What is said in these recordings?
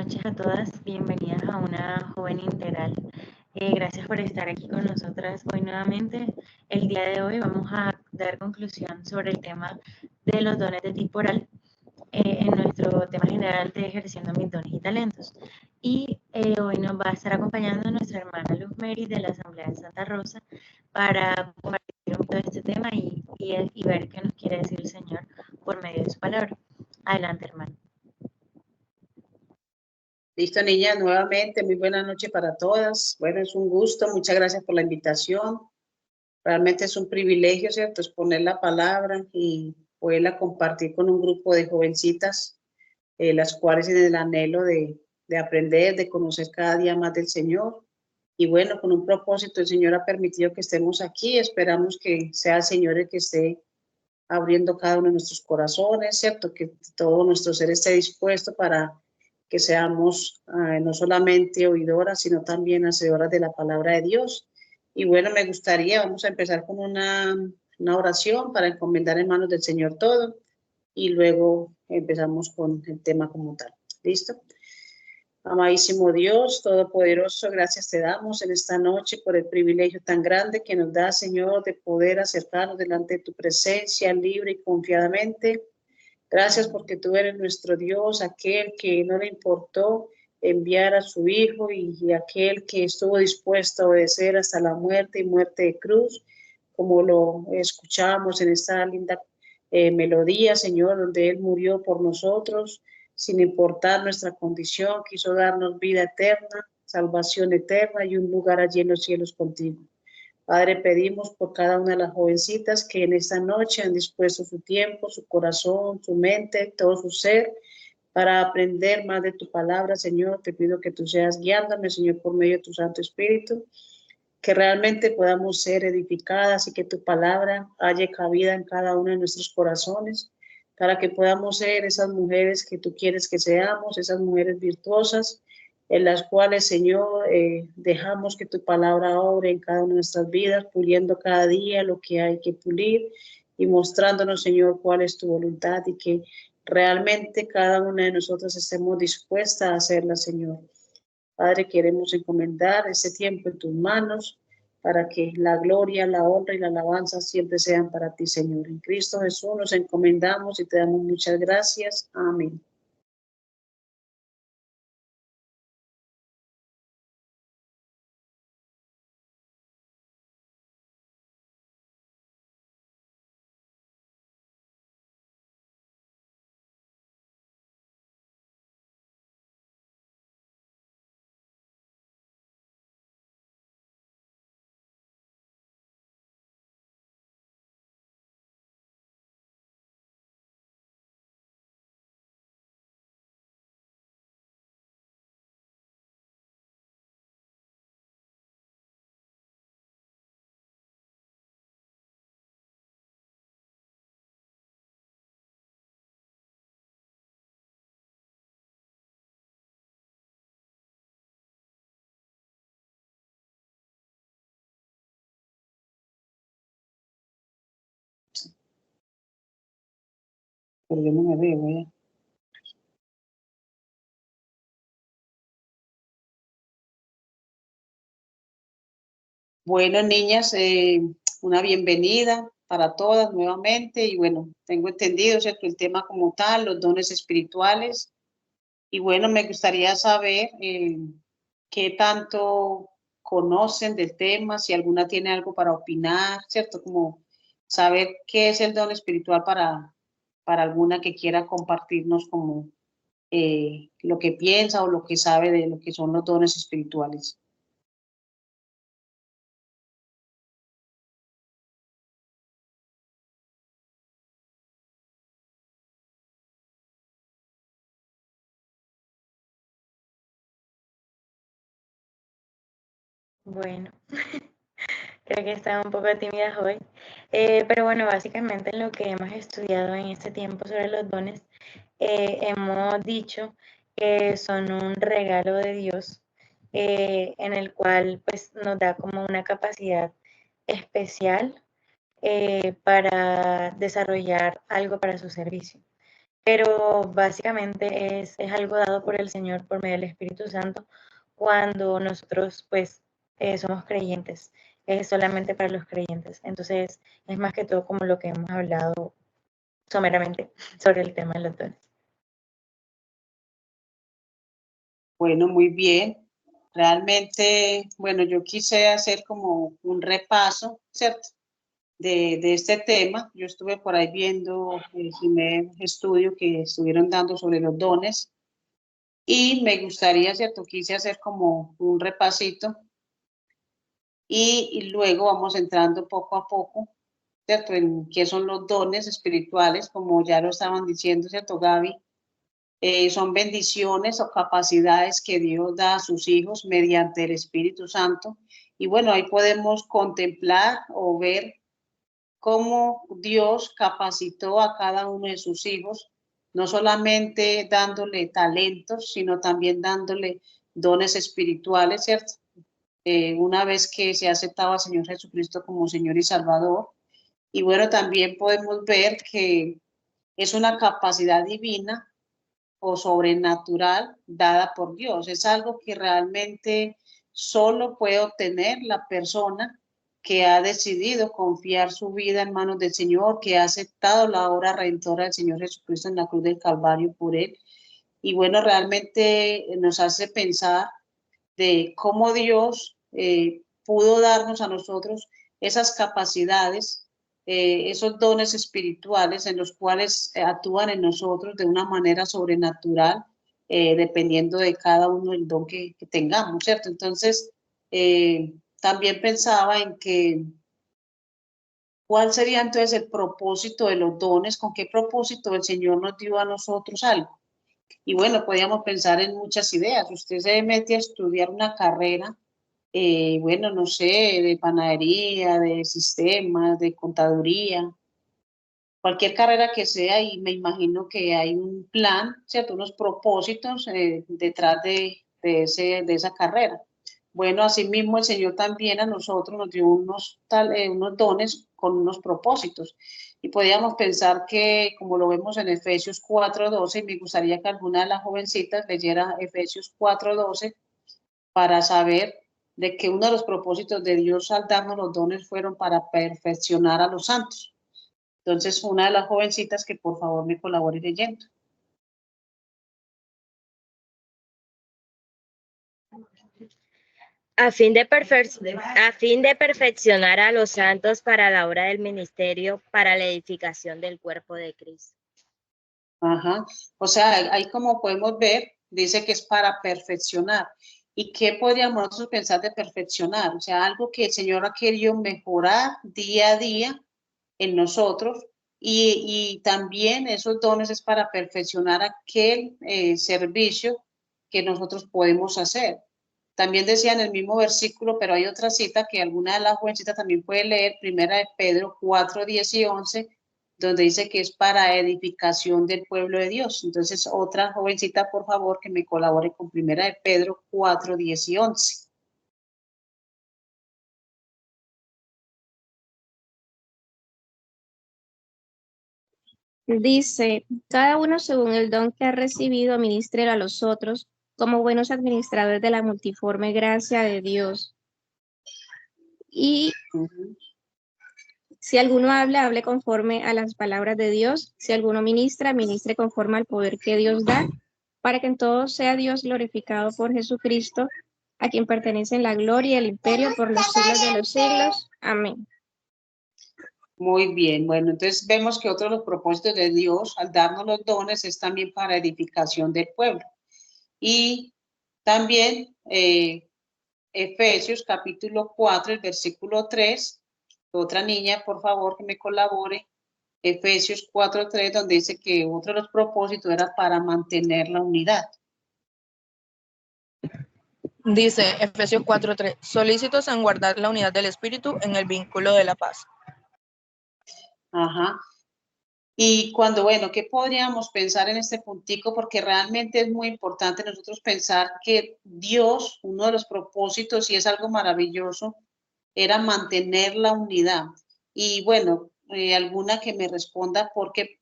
noches a todas, bienvenidas a una joven integral. Gracias por estar aquí con nosotras hoy nuevamente. El día de hoy vamos a dar conclusión sobre el tema de los dones de tipo oral en nuestro tema general de ejerciendo mis dones y talentos. Y hoy nos va a estar acompañando nuestra hermana Luz Mary de la Asamblea de Santa Rosa para compartir un poco de este tema y ver qué nos quiere decir el Señor por medio de su palabra. Adelante, hermano. Listo, niñas, nuevamente, muy buena noche para todas. Bueno, es un gusto, muchas gracias por la invitación. Realmente es un privilegio, ¿cierto? Exponer la palabra y poderla compartir con un grupo de jovencitas, las cuales tienen el anhelo de aprender, de conocer cada día más del Señor. Y bueno, con un propósito, el Señor ha permitido que estemos aquí. Esperamos que sea el Señor el que esté abriendo cada uno de nuestros corazones, ¿cierto? Que todo nuestro ser esté dispuesto para que seamos no solamente oidoras, sino también hacedoras de la palabra de Dios. Y bueno, me gustaría, vamos a empezar con una oración para encomendar en manos del Señor todo y luego empezamos con el tema como tal. ¿Listo? Amadísimo Dios, Todopoderoso, gracias te damos en esta noche por el privilegio tan grande que nos da, Señor, de poder acercarnos delante de tu presencia libre y confiadamente. Gracias porque tú eres nuestro Dios, aquel que no le importó enviar a su Hijo y aquel que estuvo dispuesto a obedecer hasta la muerte y muerte de cruz, como lo escuchamos en esta linda melodía, Señor, donde Él murió por nosotros, sin importar nuestra condición, quiso darnos vida eterna, salvación eterna y un lugar allí en los cielos contigo. Padre, pedimos por cada una de las jovencitas que en esta noche han dispuesto su tiempo, su corazón, su mente, todo su ser, para aprender más de tu palabra, Señor. Te pido que tú seas guiándome, Señor, por medio de tu Santo Espíritu, que realmente podamos ser edificadas y que tu palabra haya cabida en cada uno de nuestros corazones, para que podamos ser esas mujeres que tú quieres que seamos, esas mujeres virtuosas, en las cuales, Señor, dejamos que tu palabra obre en cada una de nuestras vidas, puliendo cada día lo que hay que pulir y mostrándonos, Señor, cuál es tu voluntad y que realmente cada una de nosotras estemos dispuestas a hacerla, Señor. Padre, queremos encomendar este tiempo en tus manos para que la gloria, la honra y la alabanza siempre sean para ti, Señor. En Cristo Jesús nos encomendamos y te damos muchas gracias. Amén. Pero yo no me veo, ¿eh? Bueno, niñas, una bienvenida para todas nuevamente y bueno, tengo entendido, ¿cierto? El tema como tal, los dones espirituales y bueno, me gustaría saber qué tanto conocen del tema, si alguna tiene algo para opinar, ¿cierto? Como saber qué es el don espiritual para alguna que quiera compartirnos como lo que piensa o lo que sabe de lo que son los dones espirituales. Bueno, creo que están un poco tímidas hoy, pero bueno, básicamente en lo que hemos estudiado en este tiempo sobre los dones, hemos dicho que son un regalo de Dios en el cual pues nos da como una capacidad especial para desarrollar algo para su servicio. pero básicamente es algo dado por el Señor por medio del Espíritu Santo cuando nosotros pues somos creyentes, es solamente para los creyentes. Entonces es más que todo como lo que hemos hablado someramente sobre el tema de los dones. Bueno, muy bien. Realmente, bueno, yo quise hacer como un repaso, ¿cierto? De este tema. Yo estuve por ahí viendo el primer estudio que estuvieron dando sobre los dones y me gustaría, ¿cierto? Quise hacer como un repasito y luego vamos entrando poco a poco, ¿cierto? En qué son los dones espirituales, como ya lo estaban diciendo, ¿cierto, Gaby? Son bendiciones o capacidades que Dios da a sus hijos mediante el Espíritu Santo. Y bueno, ahí podemos contemplar o ver cómo Dios capacitó a cada uno de sus hijos, no solamente dándole talentos, sino también dándole dones espirituales, ¿cierto? Una vez que se ha aceptado al Señor Jesucristo como Señor y Salvador. Y bueno, también podemos ver que es una capacidad divina o sobrenatural dada por Dios. Es algo que realmente solo puede obtener la persona que ha decidido confiar su vida en manos del Señor, que ha aceptado la obra redentora del Señor Jesucristo en la cruz del Calvario por él. Y bueno, realmente nos hace pensar de cómo Dios pudo darnos a nosotros esas capacidades, esos dones espirituales en los cuales actúan en nosotros de una manera sobrenatural, dependiendo de cada uno el don que tengamos, ¿cierto? Entonces, también pensaba en que, ¿cuál sería entonces el propósito de los dones? ¿Con qué propósito el Señor nos dio a nosotros algo? Y bueno, podíamos pensar en muchas ideas. Usted se mete a estudiar una carrera, bueno, no sé, de panadería, de sistemas, de contaduría, cualquier carrera que sea, y me imagino que hay un plan, ¿cierto? Unos propósitos detrás de esa carrera. Bueno, asimismo el Señor también a nosotros nos dio unos dones con unos propósitos. Y podríamos pensar que, como lo vemos en Efesios 4:12, y me gustaría que alguna de las jovencitas leyera Efesios 4:12 para saber de que uno de los propósitos de Dios al darnos los dones fueron para perfeccionar a los santos. Entonces, una de las jovencitas que por favor me colabore leyendo. A fin de perfeccionar a los santos para la obra del ministerio, para la edificación del cuerpo de Cristo. Ajá. O sea, ahí como podemos ver, dice que es para perfeccionar. ¿Y qué podríamos nosotros pensar de perfeccionar? O sea, algo que el Señor ha querido mejorar día a día en nosotros y también esos dones es para perfeccionar aquel servicio que nosotros podemos hacer. También decía en el mismo versículo, pero hay otra cita que alguna de las jovencitas también puede leer, primera de Pedro 4:10 y 11, donde dice que es para edificación del pueblo de Dios. Entonces, otra jovencita, por favor, que me colabore con primera de Pedro 4:10 y 11. Dice, cada uno según el don que ha recibido administre a los otros como buenos administradores de la multiforme gracia de Dios. Y si alguno habla, hable conforme a las palabras de Dios. Si alguno ministra, ministre conforme al poder que Dios da, para que en todo sea Dios glorificado por Jesucristo, a quien pertenecen la gloria y el imperio por los siglos de los siglos. Amén. Muy bien, bueno, entonces vemos que otro de los propósitos de Dios al darnos los dones es también para edificación del pueblo. Y también Efesios capítulo 4, el versículo 3, otra niña, por favor, que me colabore. Efesios 4:3, donde dice que otro de los propósitos era para mantener la unidad. Dice Efesios 4:3, solícitos en guardar la unidad del espíritu en el vínculo de la paz. Ajá. Y cuando, bueno, ¿qué podríamos pensar en este puntico? Porque realmente es muy importante nosotros pensar que Dios, uno de los propósitos, y es algo maravilloso, era mantener la unidad. Y bueno, alguna que me responda, porque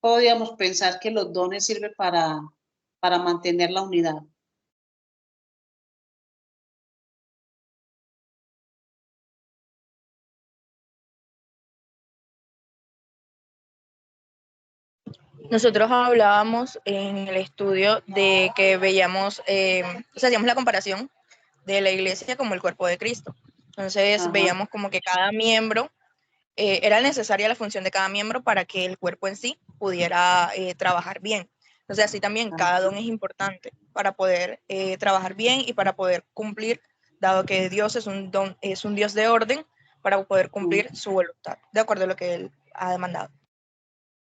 podríamos pensar que los dones sirven para mantener la unidad. Nosotros hablábamos en el estudio de que veíamos, hacíamos la comparación de la iglesia como el cuerpo de Cristo. Entonces veíamos como que cada miembro, era necesaria la función de cada miembro para que el cuerpo en sí pudiera trabajar bien. Entonces así también cada don es importante para poder trabajar bien y para poder cumplir, dado que Dios es un Dios de orden, para poder cumplir su voluntad, de acuerdo a lo que Él ha demandado.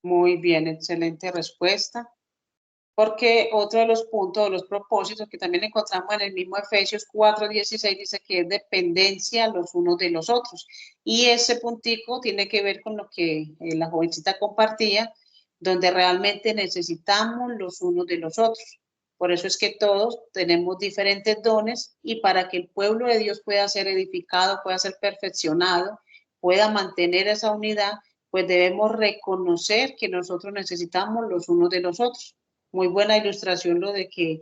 Muy bien, excelente respuesta. Porque otro de los puntos, de los propósitos que también encontramos en el mismo Efesios 4:16 dice que es dependencia los unos de los otros. Y ese puntico tiene que ver con lo que la jovencita compartía, donde realmente necesitamos los unos de los otros. Por eso es que todos tenemos diferentes dones y para que el pueblo de Dios pueda ser edificado, pueda ser perfeccionado, pueda mantener esa unidad, pues debemos reconocer que nosotros necesitamos los unos de los otros. Muy buena ilustración lo de que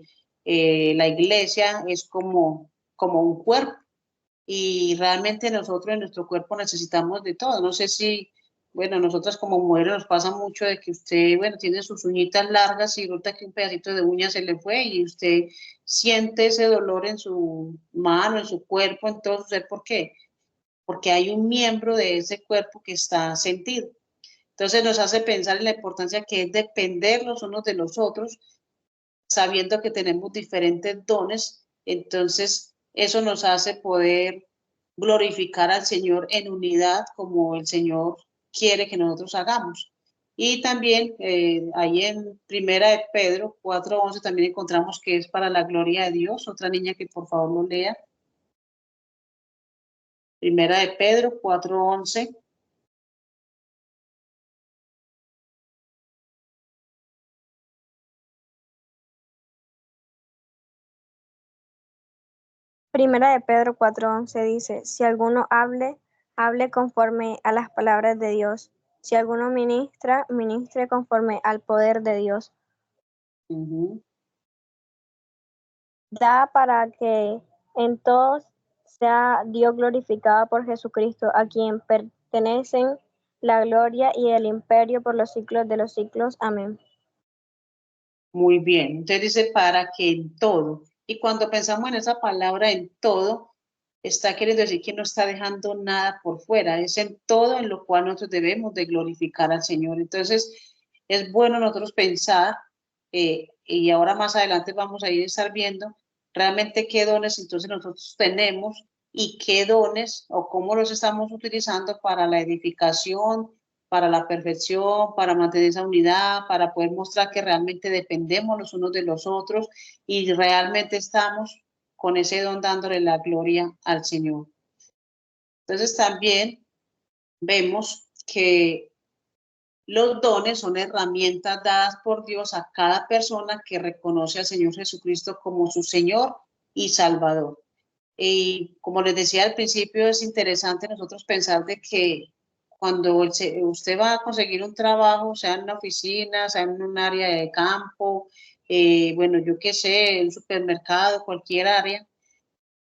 la iglesia es como un cuerpo y realmente nosotros en nuestro cuerpo necesitamos de todo. No sé si, bueno, nosotras como mujeres nos pasa mucho de que usted, bueno, tiene sus uñitas largas y resulta que un pedacito de uña se le fue y usted siente ese dolor en su mano, en su cuerpo, en todo su ser. ¿Por qué? Porque hay un miembro de ese cuerpo que está sentido. Entonces nos hace pensar en la importancia que es depender los unos de los otros, sabiendo que tenemos diferentes dones. Entonces eso nos hace poder glorificar al Señor en unidad como el Señor quiere que nosotros hagamos. Y también ahí en Primera de Pedro 4:11 también encontramos que es para la gloria de Dios. Otra niña que por favor lo lea. Primera de Pedro 4:11. Primera de Pedro 4:11 dice, si alguno hable conforme a las palabras de Dios. Si alguno ministre conforme al poder de Dios. Da para que en todos sea Dios glorificado por Jesucristo, a quien pertenecen la gloria y el imperio por los siglos de los siglos. Amén. Muy bien, entonces dice para que en todo. Y cuando pensamos en esa palabra en todo, está queriendo decir que no está dejando nada por fuera, es en todo en lo cual nosotros debemos de glorificar al Señor. Entonces, es bueno nosotros pensar, y ahora más adelante vamos a estar viendo realmente qué dones entonces nosotros tenemos y qué dones o cómo los estamos utilizando para la edificación, para la perfección, para mantener esa unidad, para poder mostrar que realmente dependemos los unos de los otros y realmente estamos con ese don dándole la gloria al Señor. Entonces también vemos que los dones son herramientas dadas por Dios a cada persona que reconoce al Señor Jesucristo como su Señor y Salvador. Y como les decía al principio, es interesante nosotros pensar de que cuando usted va a conseguir un trabajo, sea en una oficina, sea en un área de campo, bueno, yo qué sé, en un supermercado, cualquier área,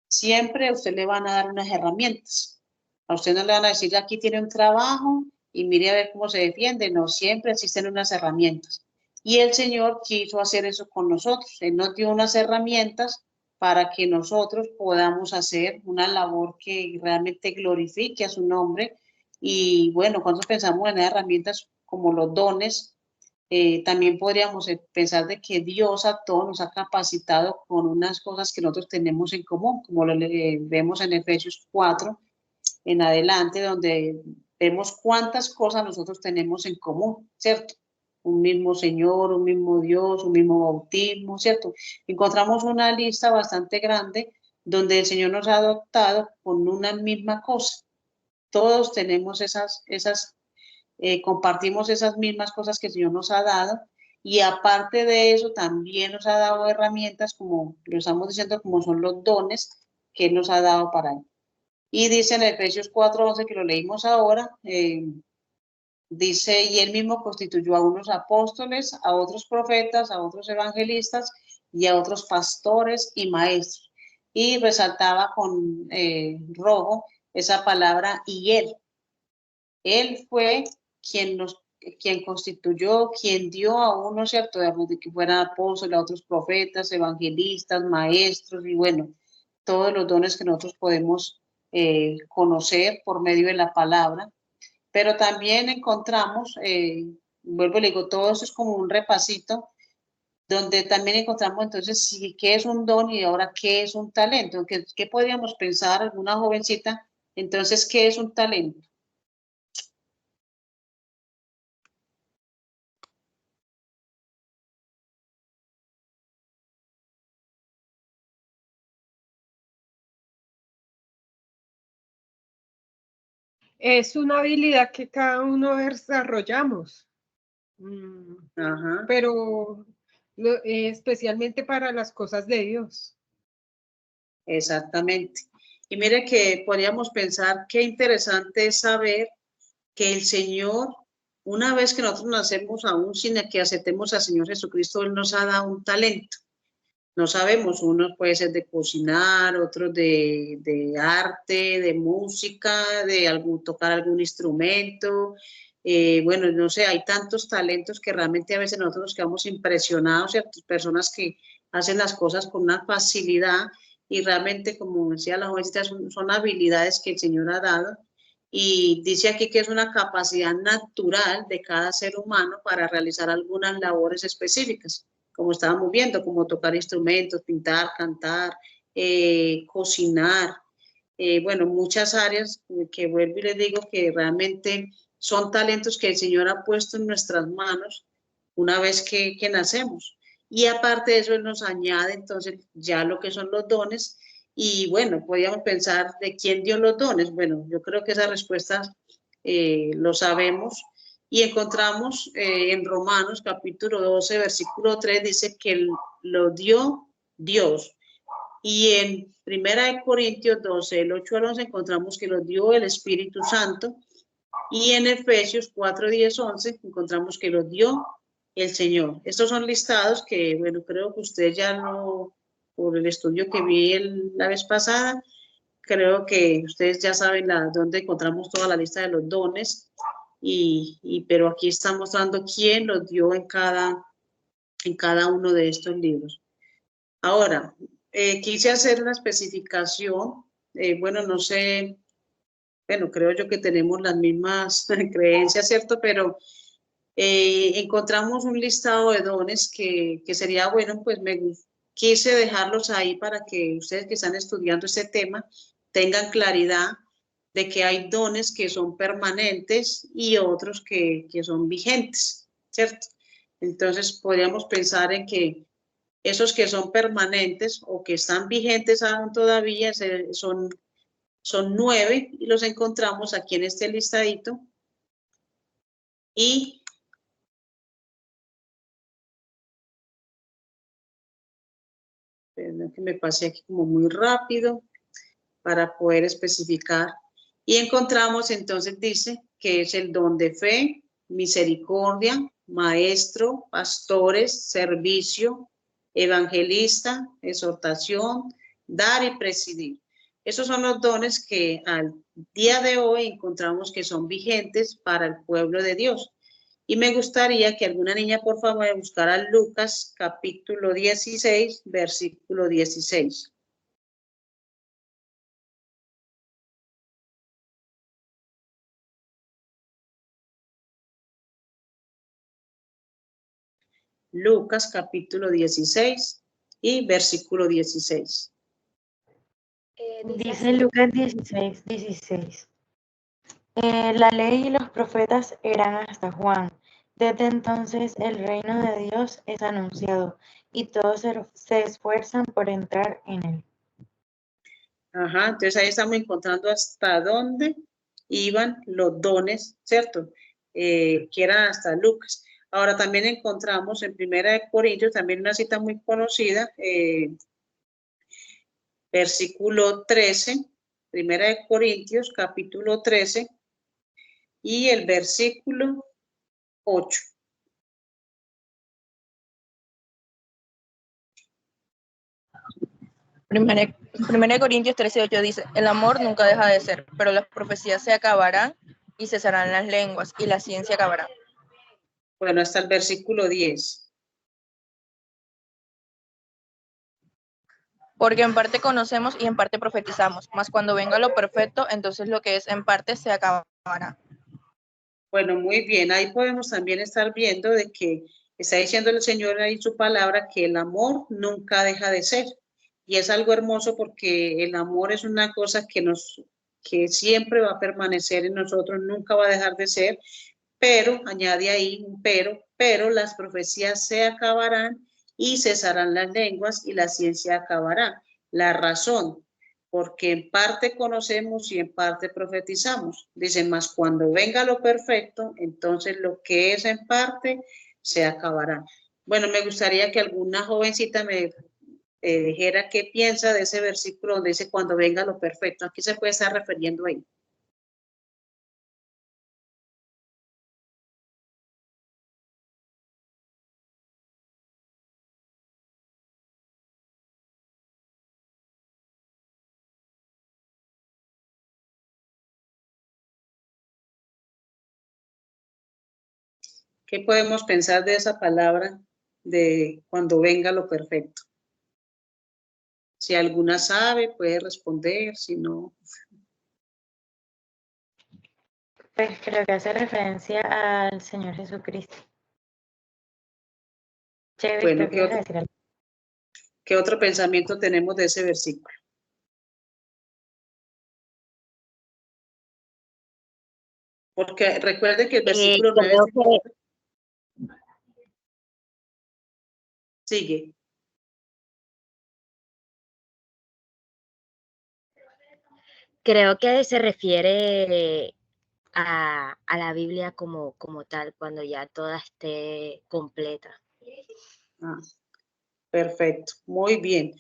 siempre a usted le van a dar unas herramientas. A usted no le van a decir, aquí tiene un trabajo y mire a ver cómo se defiende. No, siempre existen unas herramientas. Y el Señor quiso hacer eso con nosotros. Él nos dio unas herramientas para que nosotros podamos hacer una labor que realmente glorifique a su nombre. Y bueno, cuando pensamos en herramientas como los dones, también podríamos pensar de que Dios a todos nos ha capacitado con unas cosas que nosotros tenemos en común, como lo vemos en Efesios 4 en adelante, donde vemos cuántas cosas nosotros tenemos en común, ¿cierto? Un mismo Señor, un mismo Dios, un mismo bautismo, ¿cierto? Encontramos una lista bastante grande donde el Señor nos ha adoptado con una misma cosa. Todos tenemos compartimos esas mismas cosas que el Señor nos ha dado y aparte de eso también nos ha dado herramientas como lo estamos diciendo, como son los dones que Él nos ha dado para Él. Y dice en Efesios 4:11 que lo leímos ahora, Dice, y él mismo constituyó a unos apóstoles, a otros profetas, a otros evangelistas y a otros pastores y maestros. Y resaltaba con rojo esa palabra y él. Él fue quien constituyó, quien dio a unos, ¿cierto? De que fueran apóstoles, a otros profetas, evangelistas, maestros y bueno, todos los dones que nosotros podemos conocer por medio de la palabra. Pero también encontramos, vuelvo y le digo, todo eso es como un repasito, donde también encontramos entonces sí, qué es un don y ahora qué es un talento. ¿Qué podríamos pensar alguna jovencita? Entonces, ¿qué es un talento? Es una habilidad que cada uno desarrollamos, Ajá. pero especialmente para las cosas de Dios. Exactamente. Y mire que podríamos pensar qué interesante es saber que el Señor, una vez que nosotros nacemos, aún sin que aceptemos al Señor Jesucristo, Él nos ha dado un talento. No sabemos, unos puede ser de cocinar, otros de arte, de música, de tocar algún instrumento. Bueno, no sé, hay tantos talentos que realmente a veces nosotros nos quedamos impresionados, ¿cierto? Personas que hacen las cosas con una facilidad y realmente, como decía la jovencita, son habilidades que el Señor ha dado. Y dice aquí que es una capacidad natural de cada ser humano para realizar algunas labores específicas, como estábamos viendo, como tocar instrumentos, pintar, cantar, cocinar, bueno, muchas áreas que vuelvo y les digo que realmente son talentos que el Señor ha puesto en nuestras manos una vez que nacemos. Y aparte de eso, Él nos añade entonces ya lo que son los dones. Y bueno, podríamos pensar de quién dio los dones. Bueno, yo creo que esa respuesta lo sabemos. Y encontramos en Romanos capítulo 12, versículo 3, dice que lo dio Dios. Y en Primera de Corintios 12, el 8 al 11, encontramos que lo dio el Espíritu Santo. Y en Efesios 4, 10, 11, encontramos que lo dio el Señor. Estos son listados que, bueno, creo que ustedes ya no, por el estudio que vi la vez pasada, creo que ustedes ya saben dónde encontramos toda la lista de los dones, pero aquí está mostrando quién los dio en cada uno de estos libros. Ahora, quise hacer una especificación, bueno, no sé, bueno, creo yo que tenemos las mismas creencias, ¿cierto? Pero encontramos un listado de dones que sería bueno, pues quise dejarlos ahí para que ustedes que están estudiando este tema tengan claridad de que hay dones que son permanentes y otros que son vigentes, ¿cierto? Entonces podríamos pensar en que esos que son permanentes o que están vigentes aún todavía son 9 y los encontramos aquí en este listadito. Y que me pasé aquí como muy rápido para poder especificar. Y encontramos entonces, dice, que es el don de fe, misericordia, maestro, pastores, servicio, evangelista, exhortación, dar y presidir. Esos son los dones que al día de hoy encontramos que son vigentes para el pueblo de Dios. Y me gustaría que alguna niña, por favor, buscara Lucas capítulo 16, versículo 16. Lucas capítulo 16 y versículo 16. Dice Lucas 16, 16. La ley y los profetas eran hasta Juan. Desde entonces el reino de Dios es anunciado y todos se esfuerzan por entrar en él. Ajá, entonces ahí estamos encontrando hasta dónde iban los dones, ¿cierto? Que eran hasta Lucas. Ahora también encontramos en Primera de Corintios, también una cita muy conocida, versículo 13, Primera de Corintios, capítulo 13, y el versículo 8. Primera de Corintios 13:8 dice, el amor nunca deja de ser, pero las profecías se acabarán y cesarán las lenguas y la ciencia acabará. Bueno, hasta el versículo 10. Porque en parte conocemos y en parte profetizamos, mas cuando venga lo perfecto, entonces lo que es en parte se acabará. Bueno, muy bien. Ahí podemos también estar viendo de que está diciendo el Señor ahí su palabra que el amor nunca deja de ser. Y es algo hermoso porque el amor es una cosa que siempre va a permanecer en nosotros, nunca va a dejar de ser. Pero, añade ahí un pero las profecías se acabarán y cesarán las lenguas y la ciencia acabará. La razón, porque en parte conocemos y en parte profetizamos. Dice, más cuando venga lo perfecto, entonces lo que es en parte se acabará. Bueno, me gustaría que alguna jovencita me dijera qué piensa de ese versículo donde dice cuando venga lo perfecto. ¿A qué se puede estar refiriendo ahí? ¿Qué podemos pensar de esa palabra de cuando venga lo perfecto? Si alguna sabe, puede responder, si no. Pues creo que hace referencia al Señor Jesucristo. Chévere, Bueno, creo que ibas a decir algo. ¿qué otro pensamiento tenemos de ese versículo? Porque recuerden que el versículo 9 sigue. Creo que se refiere a la Biblia como tal, cuando ya toda esté completa. Ah, perfecto, muy bien.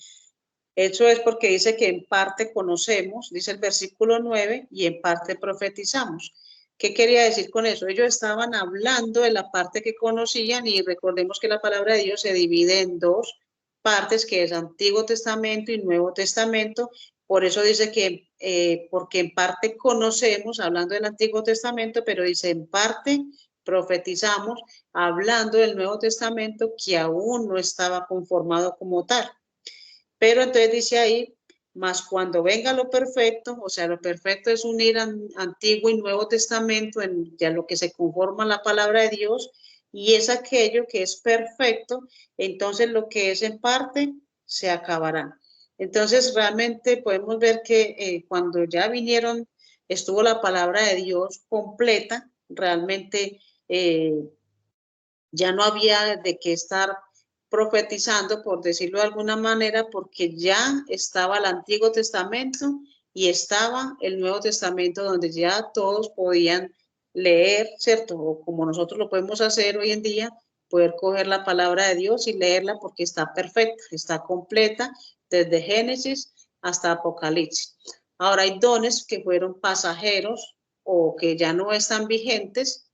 Eso es porque dice que en parte conocemos, dice el versículo 9, y en parte profetizamos. ¿Qué quería decir con eso? Ellos estaban hablando de la parte que conocían y recordemos que la palabra de Dios se divide en dos partes, que es Antiguo Testamento y Nuevo Testamento. Por eso dice que, porque en parte conocemos, hablando del Antiguo Testamento, pero dice en parte profetizamos, hablando del Nuevo Testamento que aún no estaba conformado como tal. Pero entonces dice ahí, más cuando venga lo perfecto, o sea, lo perfecto es unir Antiguo y Nuevo Testamento en ya lo que se conforma la palabra de Dios, y es aquello que es perfecto, entonces lo que es en parte se acabará. Entonces realmente podemos ver que cuando ya vinieron, estuvo la palabra de Dios completa, realmente ya no había de qué estar profetizando, por decirlo de alguna manera, porque ya estaba el Antiguo Testamento y estaba el Nuevo Testamento, donde ya todos podían leer, ¿cierto? O como nosotros lo podemos hacer hoy en día, poder coger la palabra de Dios y leerla porque está perfecta, está completa, desde Génesis hasta Apocalipsis. Ahora hay dones que fueron pasajeros o que ya no están vigentes,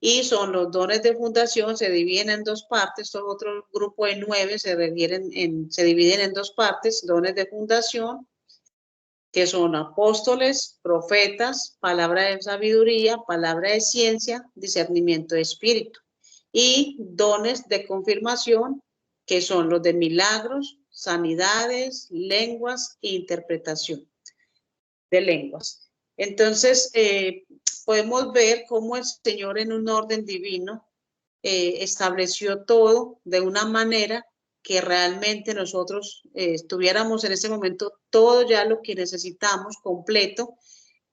y son los dones de fundación, se dividen en dos partes, estos otro grupo de 9 se dividen en dos partes, dones de fundación, que son apóstoles, profetas, palabra de sabiduría, palabra de ciencia, discernimiento de espíritu, y dones de confirmación, que son los de milagros, sanidades, lenguas e interpretación de lenguas. Entonces, podemos ver cómo el Señor en un orden divino estableció todo de una manera que realmente nosotros tuviéramos en ese momento todo ya lo que necesitamos completo,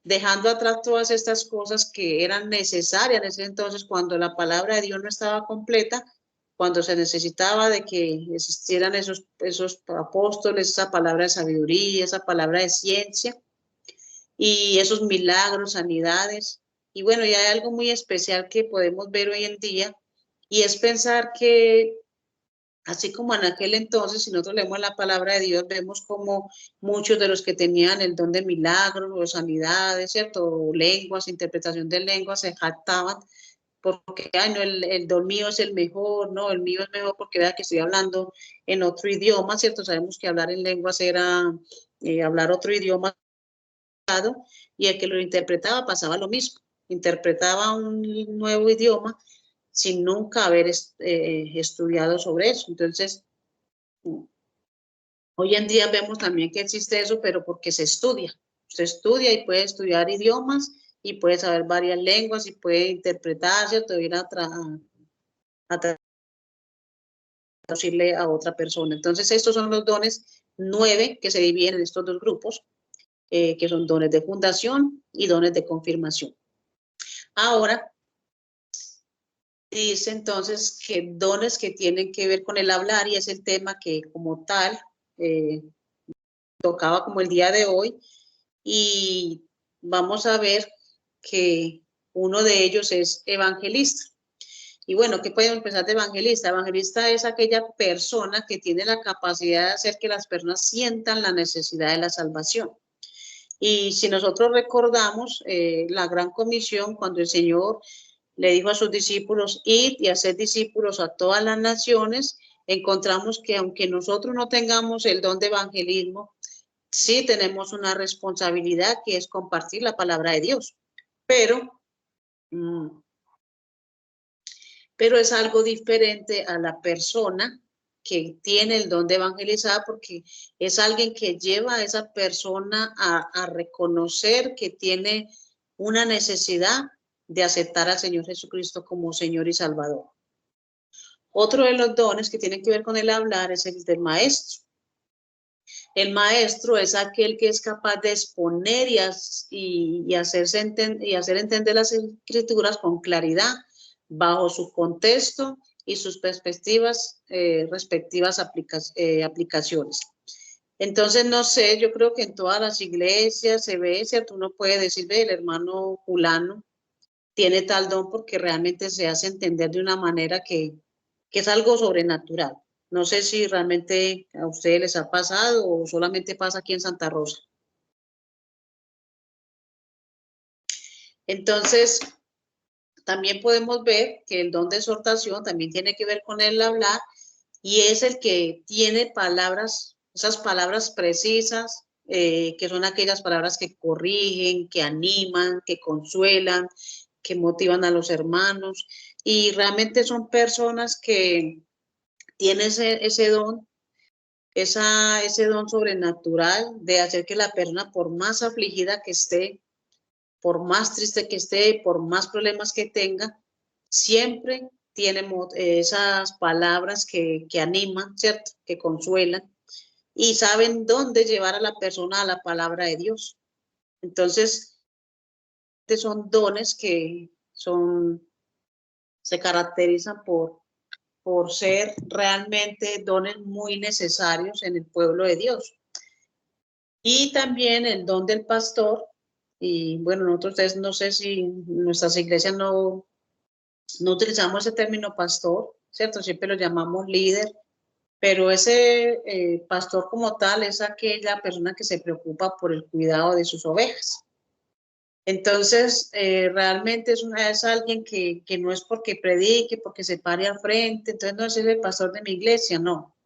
dejando atrás todas estas cosas que eran necesarias en ese entonces cuando la palabra de Dios no estaba completa, cuando se necesitaba de que existieran esos apóstoles, esa palabra de sabiduría, esa palabra de ciencia, y esos milagros, sanidades. Y bueno, ya hay algo muy especial que podemos ver hoy en día, y es pensar que así como en aquel entonces, si nosotros leemos la palabra de Dios, vemos como muchos de los que tenían el don de milagros o sanidades, ¿cierto? O lenguas, interpretación de lenguas, se jactaban porque ay, no, el don mío es el mejor, no, el mío es mejor porque vea que estoy hablando en otro idioma, ¿cierto? Sabemos que hablar en lenguas era hablar otro idioma, y el que lo interpretaba pasaba lo mismo, interpretaba un nuevo idioma sin nunca haber estudiado sobre eso. Entonces, hoy en día vemos también que existe eso, pero porque se estudia. Se estudia y puede estudiar idiomas y puede saber varias lenguas y puede interpretar, ¿cierto? Ir a traducirle a otra persona. Entonces, estos son los dones 9 que se dividen en estos dos grupos, que son dones de fundación y dones de confirmación. Ahora, dice entonces que dones que tienen que ver con el hablar, y es el tema que como tal tocaba como el día de hoy, y vamos a ver que uno de ellos es evangelista. Y bueno, ¿qué podemos pensar de evangelista? Evangelista es aquella persona que tiene la capacidad de hacer que las personas sientan la necesidad de la salvación. Y si nosotros recordamos la gran comisión, cuando el Señor le dijo a sus discípulos, id y hacer discípulos a todas las naciones, encontramos que aunque nosotros no tengamos el don de evangelismo, sí tenemos una responsabilidad que es compartir la palabra de Dios. Pero es algo diferente a la persona que tiene el don de evangelizar, porque es alguien que lleva a esa persona a reconocer que tiene una necesidad de aceptar al Señor Jesucristo como Señor y Salvador. Otro de los dones que tienen que ver con el hablar es el del maestro. El maestro es aquel que es capaz de exponer y hacer entender las escrituras con claridad, bajo su contexto y sus perspectivas, respectivas aplicaciones. Entonces, no sé, yo creo que en todas las iglesias se ve, ¿cierto? Uno puede decir, ve, el hermano fulano tiene tal don porque realmente se hace entender de una manera que es algo sobrenatural. No sé si realmente a ustedes les ha pasado o solamente pasa aquí en Santa Rosa. Entonces, también podemos ver que el don de exhortación también tiene que ver con el hablar, y es el que tiene palabras, esas palabras precisas, que son aquellas palabras que corrigen, que animan, que consuelan, que motivan a los hermanos, y realmente son personas que tienen ese don, ese don sobrenatural de hacer que la persona, por más afligida que esté, por más triste que esté, por más problemas que tenga, siempre tiene esas palabras que animan, ¿cierto? Que consuelan, y saben dónde llevar a la persona a la palabra de Dios. Entonces, son dones que se caracterizan por ser realmente dones muy necesarios en el pueblo de Dios. Y también el don del pastor, y bueno, nosotros no sé si en nuestras iglesias no utilizamos ese término pastor, ¿cierto? Siempre lo llamamos líder, pero ese pastor como tal es aquella persona que se preocupa por el cuidado de sus ovejas. Entonces, realmente es alguien que no es porque predique, porque se pare al frente, entonces no es el pastor de mi iglesia, no.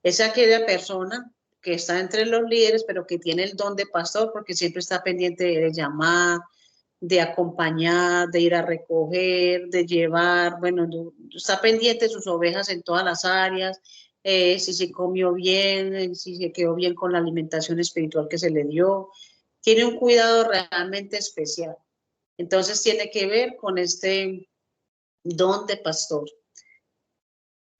Es aquella persona que está entre los líderes, pero que tiene el don de pastor, porque siempre está pendiente de llamar, de acompañar, de ir a recoger, de llevar, bueno, está pendiente de sus ovejas en todas las áreas, si se comió bien, si se quedó bien con la alimentación espiritual que se le dio. Tiene un cuidado realmente especial. Entonces tiene que ver con este don de pastor.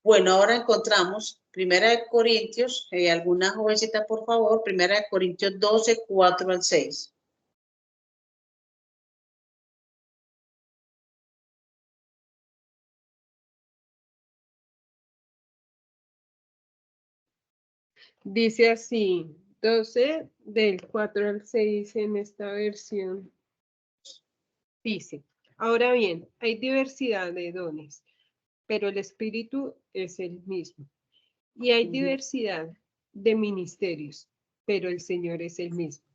Bueno, ahora encontramos Primera de Corintios, alguna jovencita por favor, Primera de Corintios 12, 4 al 6. Dice así, 12 del 4 al 6 en esta versión. Dice, ahora bien, hay diversidad de dones, pero el Espíritu es el mismo. Y hay diversidad de ministerios, pero el Señor es el mismo.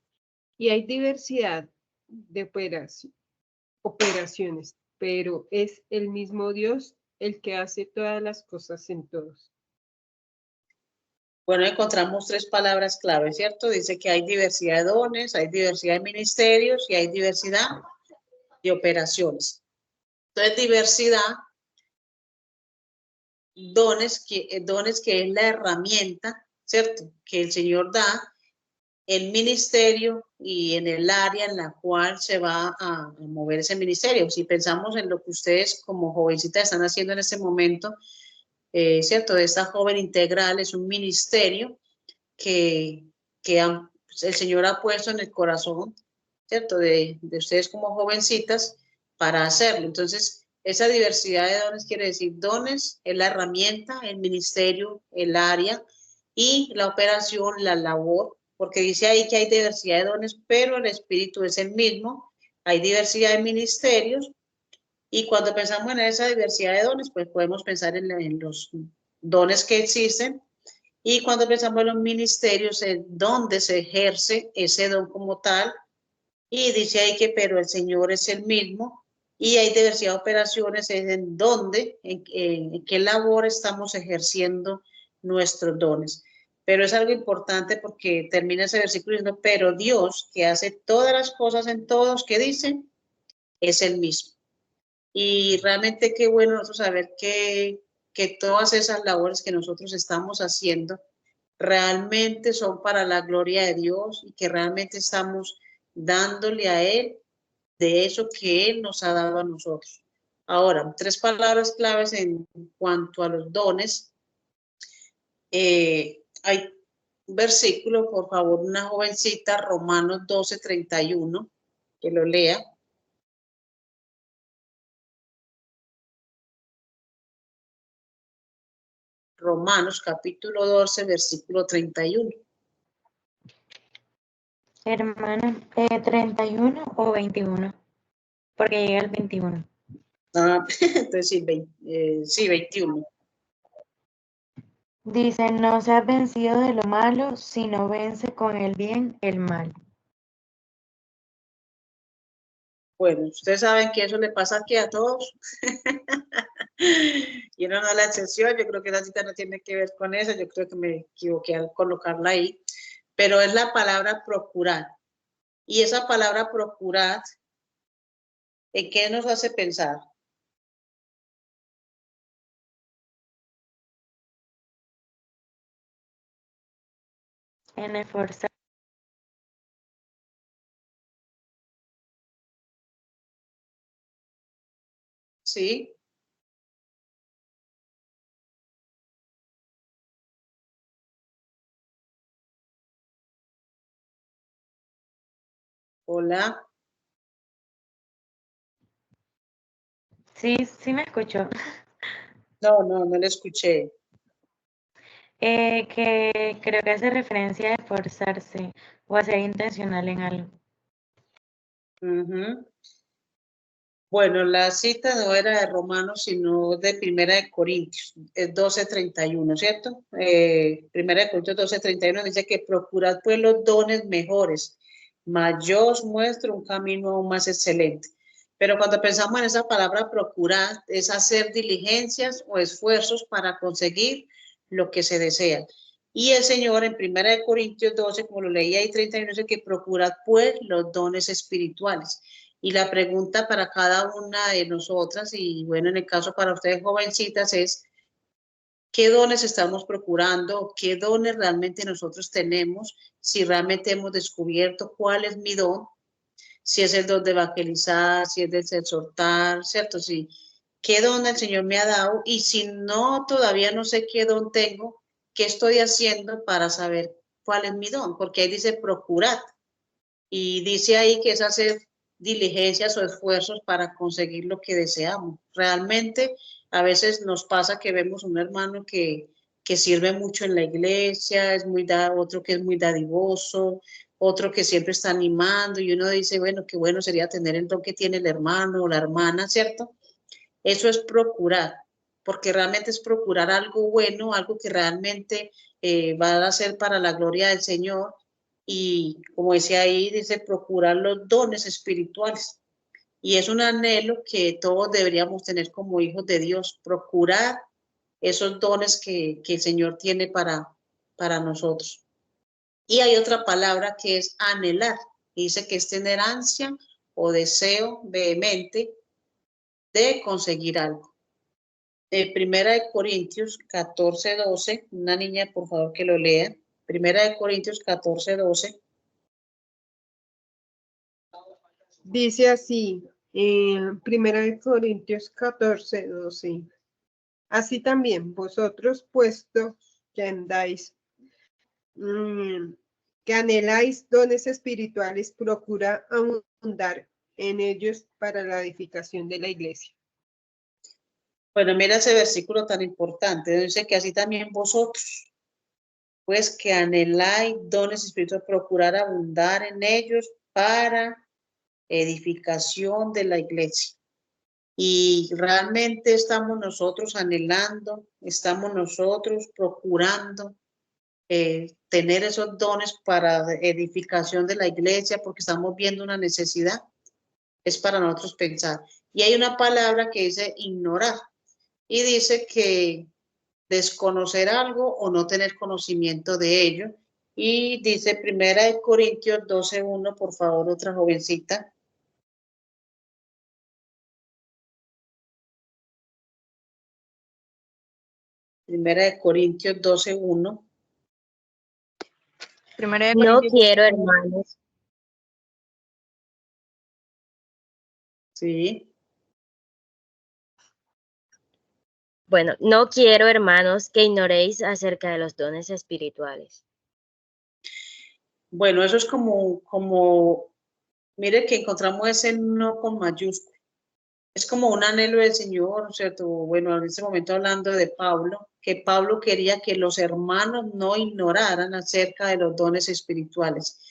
Y hay diversidad de operaciones, pero es el mismo Dios el que hace todas las cosas en todos. Bueno, encontramos 3 palabras clave, ¿cierto? Dice que hay diversidad de dones, hay diversidad de ministerios y hay diversidad de operaciones. Entonces, diversidad, dones que es la herramienta, ¿cierto? Que el Señor da, el ministerio y en el área en la cual se va a mover ese ministerio. Si pensamos en lo que ustedes como jovencitas están haciendo en este momento, ¿cierto? Esta joven integral es un ministerio que el Señor ha puesto en el corazón, ¿cierto? De ustedes como jovencitas para hacerlo. Entonces, esa diversidad de dones quiere decir, dones es la herramienta, el ministerio, el área y la operación, la labor, porque dice ahí que hay diversidad de dones, pero el espíritu es el mismo. Hay diversidad de ministerios y cuando pensamos en esa diversidad de dones, pues podemos pensar en los dones que existen. Y cuando pensamos en los ministerios, en dónde se ejerce ese don como tal, y dice ahí que, pero el Señor es el mismo, y hay diversidad de operaciones, es en dónde, en qué labor estamos ejerciendo nuestros dones. Pero es algo importante porque termina ese versículo diciendo, pero Dios, que hace todas las cosas en todos, ¿qué dice? Es el mismo. Y realmente qué bueno nosotros saber que todas esas labores que nosotros estamos haciendo realmente son para la gloria de Dios y que realmente estamos dándole a Él de eso que Él nos ha dado a nosotros. Ahora, 3 palabras claves en cuanto a los dones. Hay un versículo, por favor, una jovencita, Romanos 12:31, que lo lea. Romanos capítulo 12, versículo 31. Hermana, 31 o 21, porque llega el 21. Entonces sí, 21. Dice, no seas vencido de lo malo, sino vence con el bien el mal. Bueno, ustedes saben que eso le pasa aquí a todos. Y uno no es la excepción, yo creo que la cita no tiene que ver con eso, yo creo que me equivoqué al colocarla ahí, pero es la palabra procurar. Y esa palabra procurar, ¿en qué nos hace pensar? En esforzar. ¿Sí? Hola. Sí, sí me escuchó. No le escuché. Que creo que hace referencia a esforzarse o a ser intencional en algo. Bueno, la cita no era de Romanos, sino de Primera de Corintios, es 12:31, ¿cierto? Primera de Corintios 12:31 dice que procurad pues los dones mejores, mas yo os muestro un camino aún más excelente. Pero cuando pensamos en esa palabra procurar, es hacer diligencias o esfuerzos para conseguir lo que se desea. Y el Señor en Primera de Corintios 12, como lo leía ahí 31, dice que procurad pues los dones espirituales. Y la pregunta para cada una de nosotras, y bueno, en el caso para ustedes jovencitas, es ¿qué dones estamos procurando? ¿Qué dones realmente nosotros tenemos? Si realmente hemos descubierto cuál es mi don, si es el don de evangelizar, si es de exhortar, ¿cierto? Si, ¿qué don el Señor me ha dado? Y si no, todavía no sé qué don tengo, ¿qué estoy haciendo para saber cuál es mi don? Porque ahí dice procurar. Y dice ahí que es hacer diligencias o esfuerzos para conseguir lo que deseamos. Realmente a veces nos pasa que vemos un hermano que sirve mucho en la iglesia, otro que es muy dadivoso, otro que siempre está animando y uno dice, bueno, qué bueno sería tener el don que tiene el hermano o la hermana, ¿cierto? Eso es procurar, porque realmente es procurar algo bueno, algo que realmente va a ser para la gloria del Señor. Y como decía ahí, dice procurar los dones espirituales. Y es un anhelo que todos deberíamos tener como hijos de Dios, procurar esos dones que el Señor tiene para nosotros. Y hay otra palabra que es anhelar. Dice que es tener ansia o deseo vehemente de conseguir algo. Primera de Corintios 14:12, una niña por favor que lo lea. Primera de Corintios 14:12. Dice así, en 1 Corintios 14:12. Así también vosotros, puestos que andáis, que anheláis dones espirituales, procura abundar en ellos para la edificación de la iglesia. Bueno, mira ese versículo tan importante. Dice que así también vosotros, pues que anheláis dones espirituales, procurar abundar en ellos para edificación de la iglesia. Y realmente estamos nosotros anhelando, estamos nosotros procurando tener esos dones para edificación de la iglesia, porque estamos viendo una necesidad, es para nosotros pensar. Y hay una palabra que dice ignorar, y dice que desconocer algo o no tener conocimiento de ello. Y dice Primera de Corintios 12:1, por favor, otra jovencita. Primera de Corintios 12:1. Primera de No Corintios. quiero, hermanos, Sí. bueno, no quiero, hermanos, que ignoréis acerca de los dones espirituales. Bueno, eso es como, mire que encontramos ese no con mayúscula. Es como un anhelo del Señor, ¿cierto? Bueno, en este momento hablando de Pablo, que Pablo quería que los hermanos no ignoraran acerca de los dones espirituales.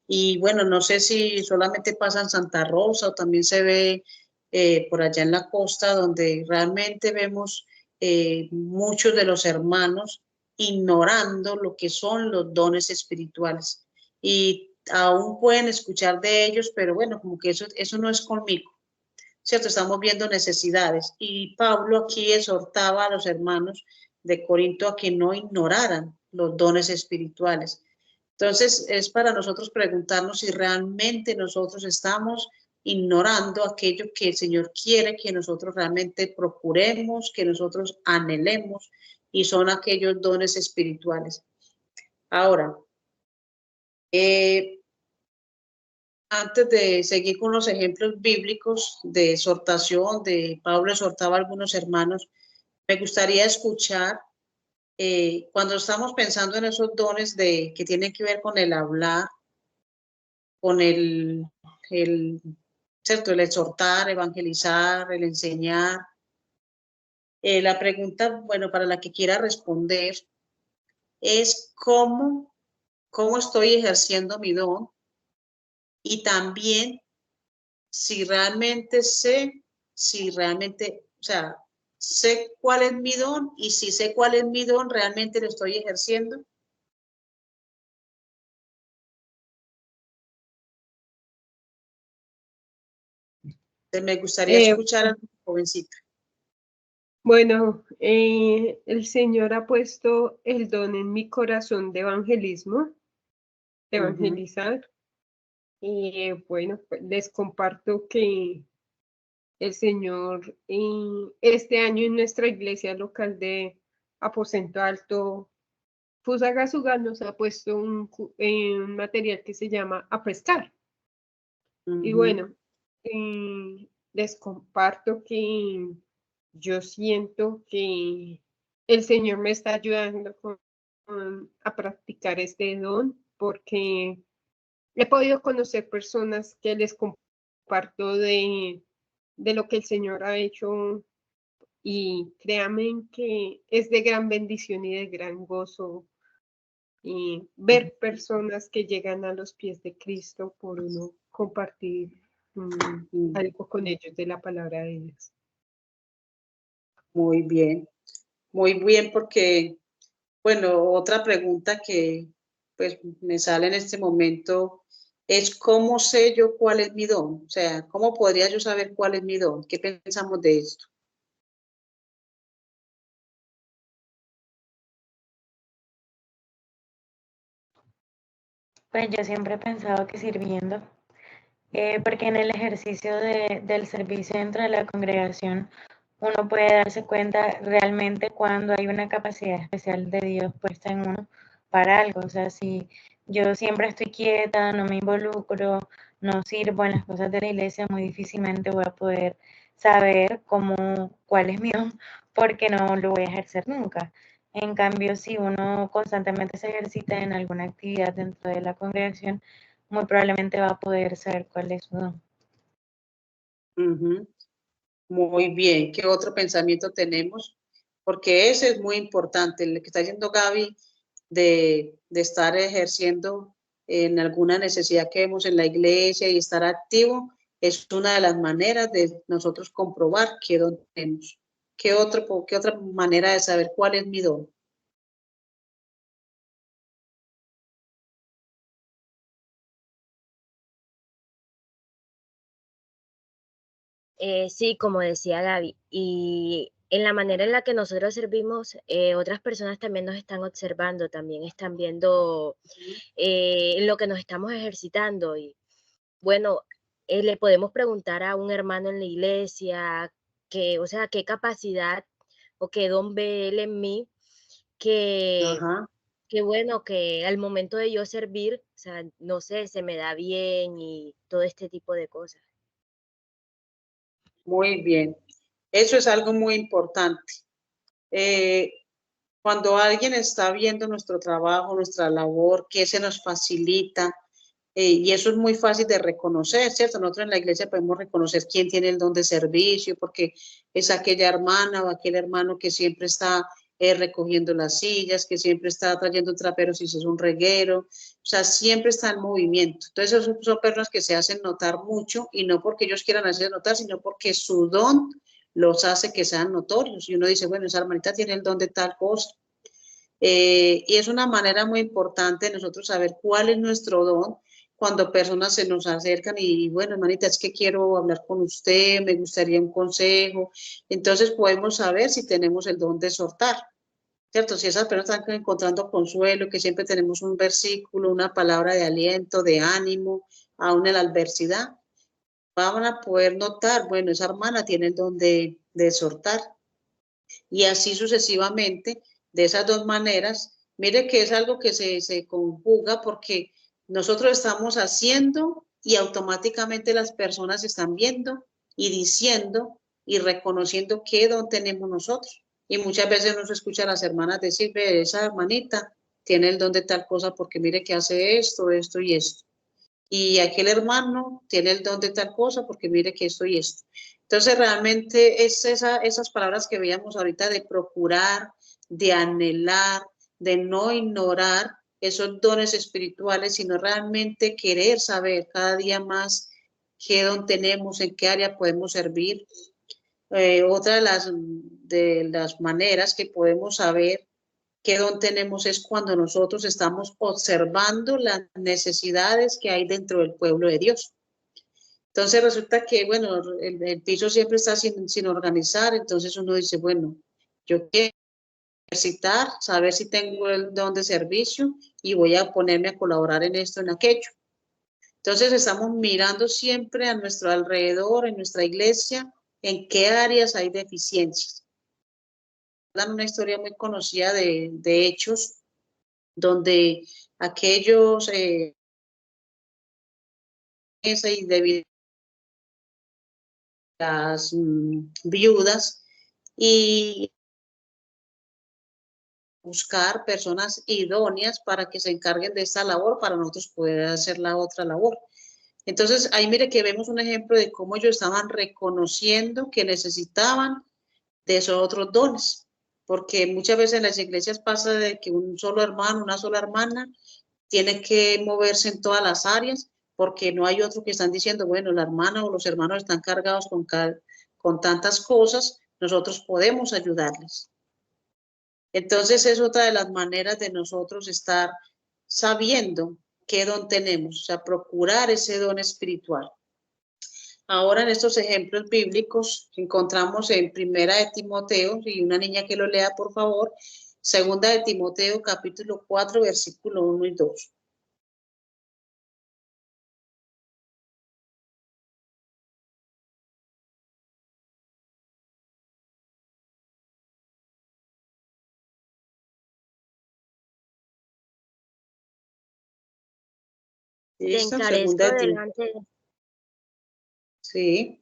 Y bueno, no sé si solamente pasa en Santa Rosa o también se ve por allá en la costa, donde realmente vemos muchos de los hermanos ignorando lo que son los dones espirituales. Y aún pueden escuchar de ellos, pero bueno, como que eso no es conmigo. ¿Cierto? Estamos viendo necesidades. Y Pablo aquí exhortaba a los hermanos de Corinto a que no ignoraran los dones espirituales. Entonces, es para nosotros preguntarnos si realmente nosotros estamos ignorando aquello que el Señor quiere que nosotros realmente procuremos, que nosotros anhelemos, y son aquellos dones espirituales. Ahora, antes de seguir con los ejemplos bíblicos de exhortación, de Pablo exhortaba a algunos hermanos, me gustaría escuchar, cuando estamos pensando en esos dones que tienen que ver con el hablar, con ¿cierto? El exhortar, evangelizar, el enseñar. La pregunta, bueno, para la que quiera responder es cómo estoy ejerciendo mi don, y también si realmente o sea, sé cuál es mi don, y si sé cuál es mi don, realmente lo estoy ejerciendo. Entonces, me gustaría escuchar a la jovencita. Bueno, el Señor ha puesto el don en mi corazón de evangelismo, de evangelizar. Y bueno, pues, les comparto que el Señor este año en nuestra iglesia local de Aposento Alto, Fusagasugá, nos ha puesto un material que se llama Apescar. Y bueno, les comparto que yo siento que el Señor me está ayudando a practicar este don, porque he podido conocer personas que les comparto de lo que el Señor ha hecho, y créanme que es de gran bendición y de gran gozo y ver personas que llegan a los pies de Cristo por uno compartir algo con ellos de la palabra de Dios. Muy bien, porque, bueno, otra pregunta que pues me sale en este momento es cómo sé yo cuál es mi don. O sea, ¿cómo podría yo saber cuál es mi don? ¿Qué pensamos de esto? Pues yo siempre he pensado que sirviendo, porque en el ejercicio del servicio dentro de la congregación uno puede darse cuenta realmente cuando hay una capacidad especial de Dios puesta en uno para algo. O sea, si yo siempre estoy quieta, no me involucro, no sirvo en las cosas de la iglesia, muy difícilmente voy a poder saber cuál es mi don, porque no lo voy a ejercer nunca. En cambio, si uno constantemente se ejercita en alguna actividad dentro de la congregación, muy probablemente va a poder saber cuál es su don. Ujú. Muy bien. ¿Qué otro pensamiento tenemos? Porque ese es muy importante, el que está diciendo Gaby, de estar ejerciendo en alguna necesidad que vemos en la iglesia y estar activo, es una de las maneras de nosotros comprobar qué don tenemos. ¿Qué otra manera de saber cuál es mi don? Sí, como decía Gaby, y en la manera en la que nosotros servimos, otras personas también nos están observando, también están viendo lo que nos estamos ejercitando. Y bueno, le podemos preguntar a un hermano en la iglesia o sea, qué capacidad o qué don ve él en mí, que, Ajá, que bueno, que al momento de yo servir, o sea, no sé, se me da bien y todo este tipo de cosas. muy bien. Eso es algo muy importante. Eh, Cuando alguien está viendo nuestro trabajo, nuestra labor, qué se nos facilita, y eso es muy fácil de reconocer, ¿cierto? Nosotros en la iglesia podemos reconocer quién tiene el don de servicio, porque es aquella hermana o aquel hermano que siempre está recogiendo las sillas, que siempre está trayendo traperos si es un reguero, o sea, siempre está en movimiento. Entonces, son personas que se hacen notar mucho y no porque ellos quieran hacerse notar, sino porque su don los hace que sean notorios. Y uno dice, bueno, esa hermanita tiene el don de tal cosa. Y es una manera muy importante de nosotros saber cuál es nuestro don cuando personas se nos acercan y, bueno, hermanita, es que quiero hablar con usted, me gustaría un consejo. Entonces podemos saber si tenemos el don de soltar, ¿cierto? Si esas personas están encontrando consuelo, que siempre tenemos un versículo, una palabra de aliento, de ánimo, aún en la adversidad, van a poder notar, bueno, esa hermana tiene el don de soltar. Y así sucesivamente, de esas dos maneras. Mire que es algo que se conjuga porque nosotros estamos haciendo y automáticamente las personas están viendo y diciendo y reconociendo qué don tenemos nosotros. Y muchas veces nos escucha a las hermanas decir, ve, esa hermanita tiene el don de tal cosa porque mire que hace esto, esto y esto. Y aquel hermano tiene el don de tal cosa porque mire que esto y esto. Entonces realmente es esas palabras que veíamos ahorita de procurar, de anhelar, de no ignorar esos dones espirituales, sino realmente querer saber cada día más qué don tenemos, en qué área podemos servir. Otra de las maneras que podemos saber qué don tenemos es cuando nosotros estamos observando las necesidades que hay dentro del pueblo de Dios. Entonces resulta que, bueno, el piso siempre está sin organizar, entonces uno dice, bueno, yo quiero ejercitar, saber si tengo el don de servicio y voy a ponerme a colaborar en esto, en aquello. Entonces estamos mirando siempre a nuestro alrededor, en nuestra iglesia, en qué áreas hay deficiencias. Dan una historia muy conocida de Hechos, donde aquellos y debido a las viudas y buscar personas idóneas para que se encarguen de esta labor para nosotros poder hacer la otra labor. Entonces, ahí mire que vemos un ejemplo de cómo ellos estaban reconociendo que necesitaban de esos otros dones, porque muchas veces en las iglesias pasa de que un solo hermano, una sola hermana, tiene que moverse en todas las áreas, porque no hay otro que están diciendo, bueno, la hermana o los hermanos están cargados con tantas cosas, nosotros podemos ayudarles. Entonces es otra de las maneras de nosotros estar sabiendo qué don tenemos, o sea, procurar ese don espiritual. Ahora en estos ejemplos bíblicos encontramos en Primera de Timoteo, y una niña que lo lea por favor, Segunda de Timoteo capítulo 4 versículo 1 y 2. Te ¿Listo? encarezco Segunda de Timoteo. delante, Sí.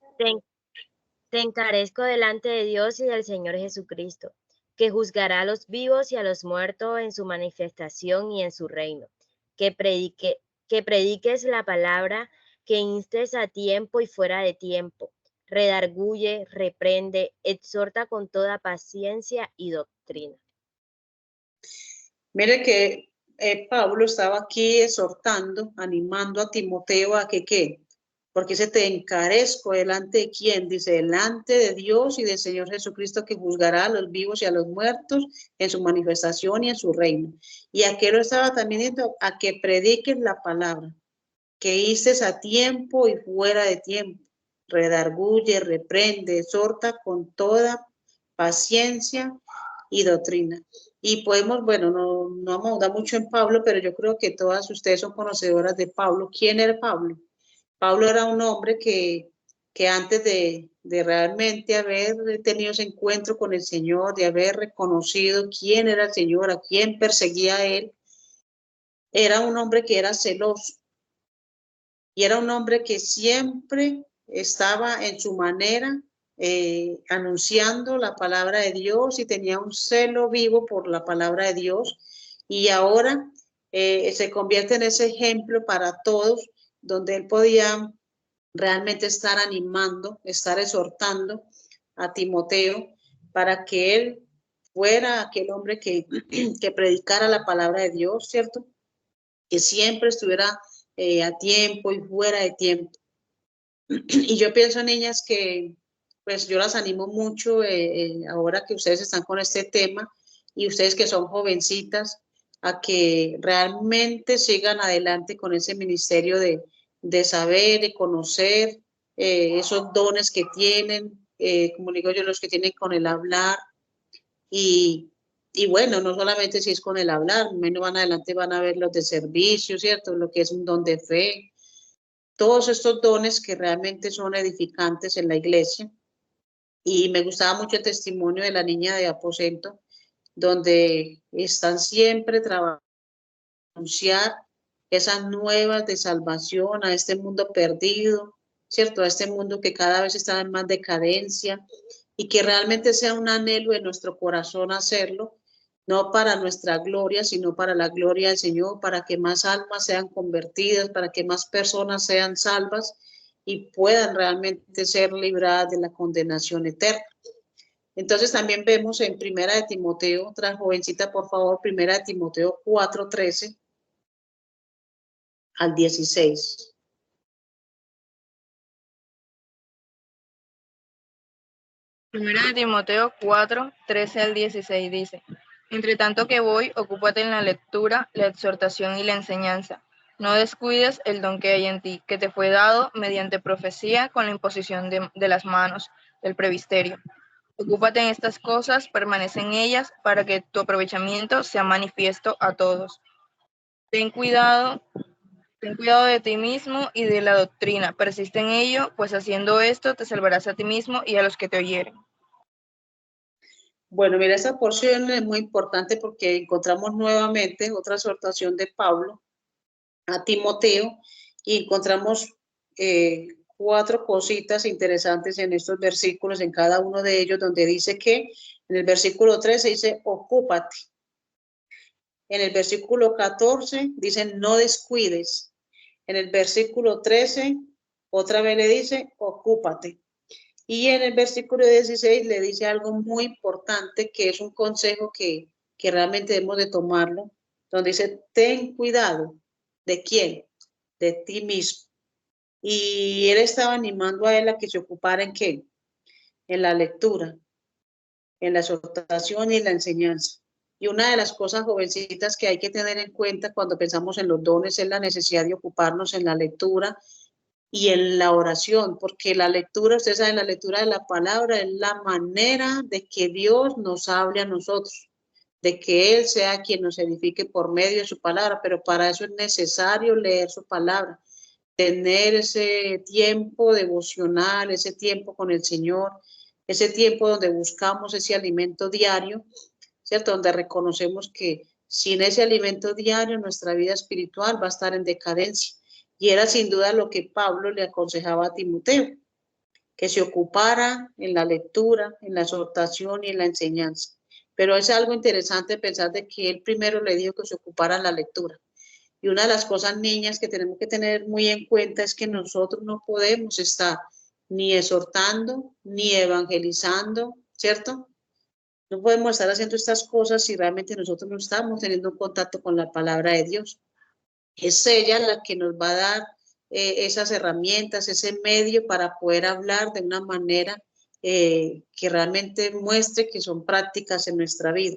te encarezco delante de Dios y del Señor Jesucristo, que juzgará a los vivos y a los muertos en su manifestación y en su reino. Que prediques la palabra, que instes a tiempo y fuera de tiempo. Redarguye, reprende, exhorta con toda paciencia y doctrina. Mire que Pablo estaba aquí exhortando, animando a Timoteo a que ¿qué? Porque se te encarezco delante de quién, dice, delante de Dios y del Señor Jesucristo, que juzgará a los vivos y a los muertos en su manifestación y en su reino. Y a qué lo estaba también diciendo, a que prediques la palabra, que histes a tiempo y fuera de tiempo, redarguye, reprende, exhorta con toda paciencia y doctrina. Y podemos, bueno, no vamos a ahondar mucho en Pablo, pero yo creo que todas ustedes son conocedoras de Pablo. ¿Quién era Pablo? Pablo era un hombre que antes de realmente haber tenido ese encuentro con el Señor, de haber reconocido quién era el Señor, a quién perseguía a él, era un hombre que era celoso. Y era un hombre que siempre estaba en su manera anunciando la palabra de Dios y tenía un celo vivo por la palabra de Dios. Y ahora se convierte en ese ejemplo para todos, donde él podía realmente estar animando, estar exhortando a Timoteo para que él fuera aquel hombre que predicara la palabra de Dios, ¿cierto? Que siempre estuviera a tiempo y fuera de tiempo. Y yo pienso, niñas, que pues yo las animo mucho ahora que ustedes están con este tema y ustedes que son jovencitas, a que realmente sigan adelante con ese ministerio de saber, de conocer esos dones que tienen, como digo yo, los que tienen con el hablar. Y bueno, no solamente si es con el hablar, menos van adelante van a ver los de servicio, ¿cierto? Lo que es un don de fe. Todos estos dones que realmente son edificantes en la iglesia. Y me gustaba mucho el testimonio de la niña de aposento, donde están siempre trabajando anunciar esas nuevas de salvación a este mundo perdido, ¿cierto? A este mundo que cada vez está en más decadencia y que realmente sea un anhelo de nuestro corazón hacerlo, no para nuestra gloria, sino para la gloria del Señor, para que más almas sean convertidas, para que más personas sean salvas y puedan realmente ser libradas de la condenación eterna. Entonces también vemos en Primera de Timoteo, otra jovencita, por favor, Primera de Timoteo 4:13 al 16. Primera de Timoteo 4, 13 al 16 dice: Entre tanto que voy, ocúpate en la lectura, la exhortación y la enseñanza. No descuides el don que hay en ti, que te fue dado mediante profecía con la imposición de las manos del presbiterio. Ocúpate en estas cosas, permanece en ellas, para que tu aprovechamiento sea manifiesto a todos. Ten cuidado de ti mismo y de la doctrina. Persiste en ello, pues haciendo esto te salvarás a ti mismo y a los que te oyeren. Bueno, mira, esta porción es muy importante porque encontramos nuevamente otra exhortación de Pablo a Timoteo y encontramos 4 cositas interesantes en estos versículos, en cada uno de ellos, donde dice que en el versículo 13 dice, ocúpate. En el versículo 14 dice, no descuides. En el versículo 13, otra vez le dice, ocúpate. Y en el versículo 16 le dice algo muy importante, que es un consejo que realmente debemos de tomarlo, donde dice, ten cuidado. ¿De quién? De ti mismo. Y él estaba animando a él a que se ocupara en qué? En la lectura, en la exhortación y en la enseñanza. Y una de las cosas, jovencitas, que hay que tener en cuenta cuando pensamos en los dones es la necesidad de ocuparnos en la lectura y en la oración, porque la lectura, ustedes saben, la lectura de la palabra es la manera de que Dios nos hable a nosotros, de que Él sea quien nos edifique por medio de su palabra, pero para eso es necesario leer su palabra, tener ese tiempo devocional, ese tiempo con el Señor, ese tiempo donde buscamos ese alimento diario, ¿cierto? Donde reconocemos que sin ese alimento diario nuestra vida espiritual va a estar en decadencia. Y era sin duda lo que Pablo le aconsejaba a Timoteo, que se ocupara en la lectura, en la exhortación y en la enseñanza. Pero es algo interesante pensar de que él primero le dijo que se ocupara en la lectura. Y una de las cosas, niñas, que tenemos que tener muy en cuenta es que nosotros no podemos estar ni exhortando, ni evangelizando, ¿cierto? No podemos estar haciendo estas cosas si realmente nosotros no estamos teniendo un contacto con la palabra de Dios. Es ella la que nos va a dar esas herramientas, ese medio para poder hablar de una manera que realmente muestre que son prácticas en nuestra vida.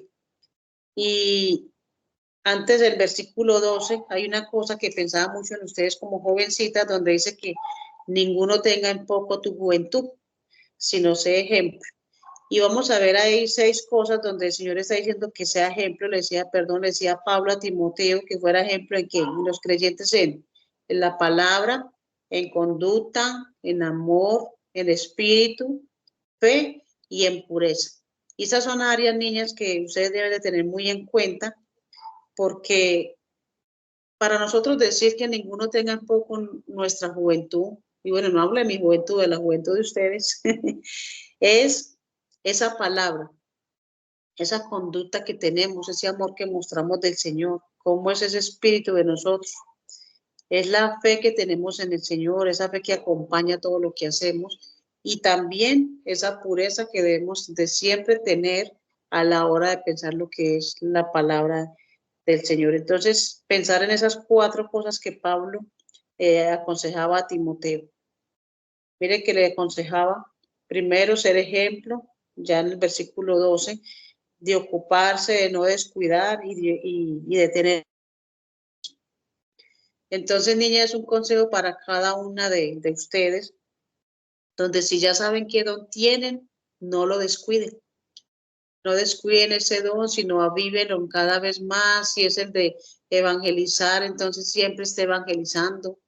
Y antes del versículo 12, hay una cosa que pensaba mucho en ustedes como jovencitas, donde dice que ninguno tenga en poco tu juventud, sino sea ejemplo. Y vamos a ver ahí 6 cosas donde el Señor está diciendo que sea ejemplo, le decía Pablo a Timoteo que fuera ejemplo en que los creyentes en la palabra, en conducta, en amor, en espíritu, fe y en pureza. Y esas son áreas, niñas, que ustedes deben de tener muy en cuenta, porque para nosotros decir que ninguno tenga en poco nuestra juventud, y bueno, no hablo de mi juventud, de la juventud de ustedes, es esa palabra, esa conducta que tenemos, ese amor que mostramos del Señor, cómo es ese espíritu de nosotros. Es la fe que tenemos en el Señor, esa fe que acompaña todo lo que hacemos y también esa pureza que debemos de siempre tener a la hora de pensar lo que es la palabra del Señor. Entonces, pensar en esas 4 cosas que Pablo aconsejaba a Timoteo. Mire que le aconsejaba primero ser ejemplo, ya en el versículo 12, de ocuparse, de no descuidar y de tener. Entonces, niña, es un consejo para cada una de ustedes, donde si ya saben qué don tienen, no lo descuiden. No descuiden ese don, sino avívelo cada vez más. Si es el de evangelizar, entonces siempre esté evangelizando,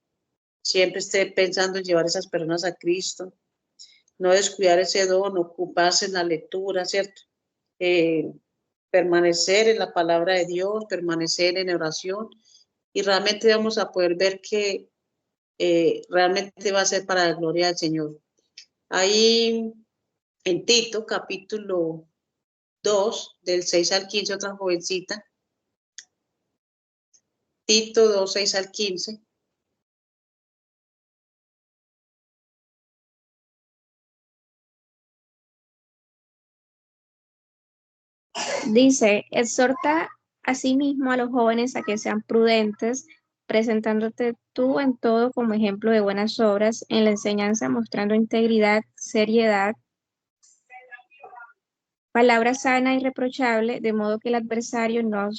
siempre esté pensando en llevar a esas personas a Cristo. No descuidar ese don, ocuparse en la lectura, ¿cierto? Permanecer en la palabra de Dios, permanecer en oración, y realmente vamos a poder ver que realmente va a ser para la gloria del Señor. Ahí en Tito, capítulo 2, del 6 al 15, otra jovencita. Tito 2, 6 al 15. Dice, exhorta asimismo a los jóvenes a que sean prudentes, presentándote tú en todo como ejemplo de buenas obras, en la enseñanza mostrando integridad, seriedad, palabra sana y irreprochable, de modo que el adversario no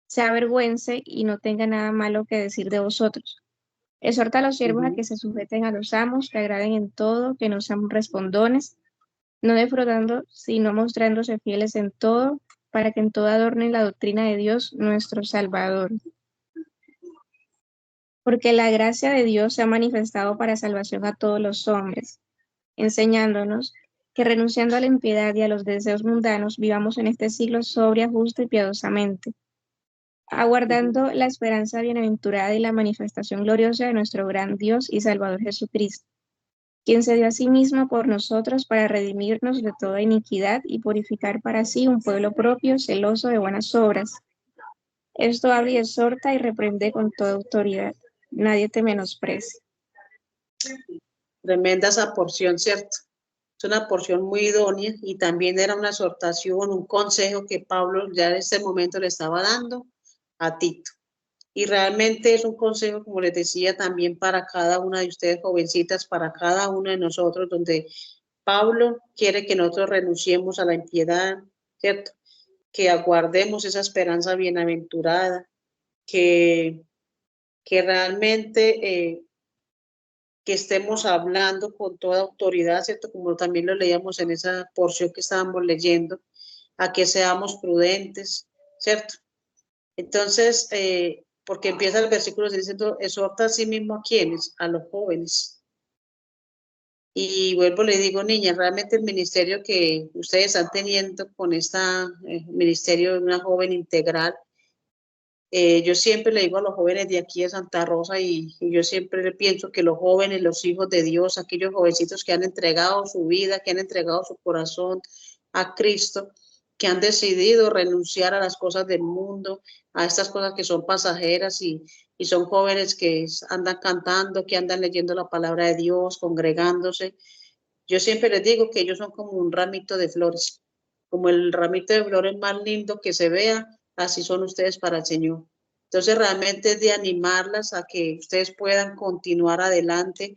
se avergüence y no tenga nada malo que decir de vosotros. Exhorta a los siervos a que se sujeten a los amos, que agraden en todo, que no sean respondones, no defraudando, sino mostrándose fieles en todo, para que en todo adornen la doctrina de Dios, nuestro Salvador. Porque la gracia de Dios se ha manifestado para salvación a todos los hombres, enseñándonos que renunciando a la impiedad y a los deseos mundanos, vivamos en este siglo sobria, justa y piadosamente, aguardando la esperanza bienaventurada y la manifestación gloriosa de nuestro gran Dios y Salvador Jesucristo, quien se dio a sí mismo por nosotros para redimirnos de toda iniquidad y purificar para sí un pueblo propio, celoso de buenas obras. Esto habla y exhorta y reprende con toda autoridad. Nadie te menosprecie. Tremenda esa porción, ¿cierto? Es una porción muy idónea y también era una exhortación, un consejo que Pablo ya en este momento le estaba dando a Tito. Y realmente es un consejo, como les decía, también para cada una de ustedes, jovencitas, para cada uno de nosotros, donde Pablo quiere que nosotros renunciemos a la impiedad, ¿cierto? que aguardemos esa esperanza bienaventurada, que realmente que estemos hablando con toda autoridad, ¿cierto? Como también lo leíamos en esa porción que estábamos leyendo, a que seamos prudentes, ¿cierto? Entonces, porque empieza el versículo diciendo, exhorta a sí mismo a quienes, a los jóvenes. Y vuelvo, le digo, niñas, realmente el ministerio que ustedes están teniendo con este ministerio de una joven integral, yo siempre le digo a los jóvenes de aquí de Santa Rosa y yo siempre le pienso que los jóvenes, los hijos de Dios, aquellos jovencitos que han entregado su vida, que han entregado su corazón a Cristo, que han decidido renunciar a las cosas del mundo, a estas cosas que son pasajeras y son jóvenes que andan cantando, que andan leyendo la palabra de Dios, congregándose. Yo siempre les digo que ellos son como un ramito de flores, como el ramito de flores más lindo que se vea, así son ustedes para el Señor. Entonces realmente es de animarlas a que ustedes puedan continuar adelante,